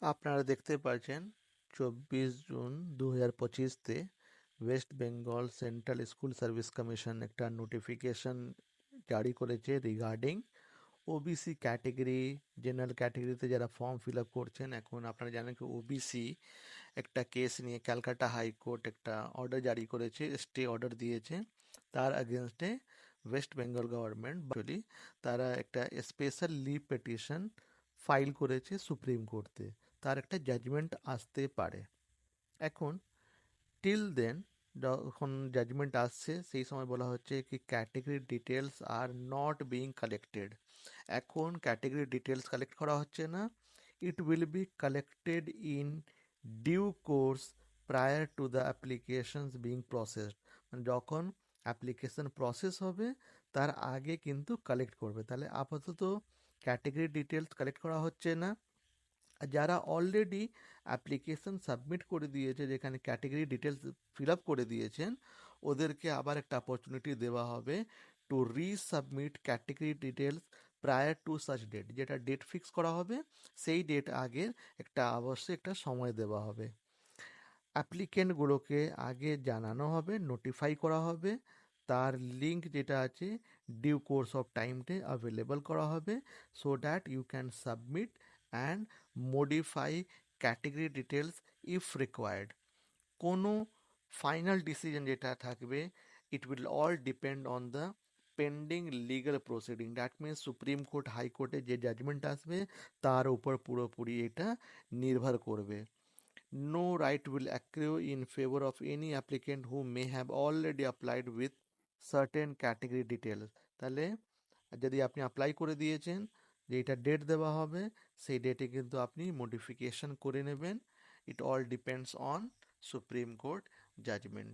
আপনারা দেখতে পাচ্ছেন 24 জুন 2025-তে West Bengal Central School Service Commission একটা নোটিফিকেশন জারি করেছে রিগার্ডিং ওবিসি ক্যাটেগরি। জেনারেল ক্যাটেগরিতে যারা ফর্ম ফিল আপ করছেন, এখন আপনারা জানেন কি ওবিসি একটা কেস নিয়ে ক্যালকাটা হাইকোর্ট একটা অর্ডার জারি করেছে, স্টে অর্ডার দিয়েছে। তার এগেনস্টে ওয়েস্ট বেঙ্গল গভর্নমেন্ট তারা একটা স্পেশাল লিভ পিটিশন ফাইল করেছে সুপ্রিম কোর্টে। তার একটা জাজমেন্ট আসতে পারে। এখন টিল দেন, যখন জাজমেন্ট আসছে সেই সময় বলা হচ্ছে কি category details are not being collected. এখন ক্যাটেগরি ডিটেলস কালেক্ট করা হচ্ছে না। It will be collected in due course prior to the applications being processed. মানে যখন অ্যাপ্লিকেশন প্রসেস হবে তার আগে কিন্তু কালেক্ট করবে। তাহলে আপাতত ক্যাটেগরি ডিটেলস কালেক্ট করা হচ্ছে না। আর যারা অলরেডি অ্যাপ্লিকেশন সাবমিট করে দিয়েছে, যেখানে ক্যাটেগরি ডিটেলস ফিল আপ করে দিয়েছেন, ওদেরকে আবার একটা অপরচুনিটি দেওয়া হবে to resubmit category details prior to such date. যেটা ডেট ফিক্স করা হবে সেই ডেট আগে একটা অবশ্যই একটা সময় দেওয়া হবে। অ্যাপ্লিকেন্টগুলোকে আগে জানানো হবে, নোটিফাই করা হবে, তার লিঙ্ক যেটা আছে ডিউ কোর্স অফ টাইমতে অ্যাভেলেবল করা হবে, so that you can submit and modify category details if required. কোনো ফাইনাল ডিসিশন যেটা থাকবে, it will all depend on the pending legal proceeding. That means supreme court হাইকোর্টে যে জাজমেন্ট আসবে তার উপর পুরোপুরি এটা নির্ভর করবে। No right will accrue in favor of any applicant who may have already applied with certain category details। তাহলে যদি আপনি অ্যাপ্লাই করে দিয়েছেন, যে এটা ডেট দেওয়া হবে, সেই ডেটে কিন্তু আপনি মডিফিকেশন করে নেবেন। It all depends on supreme court judgement.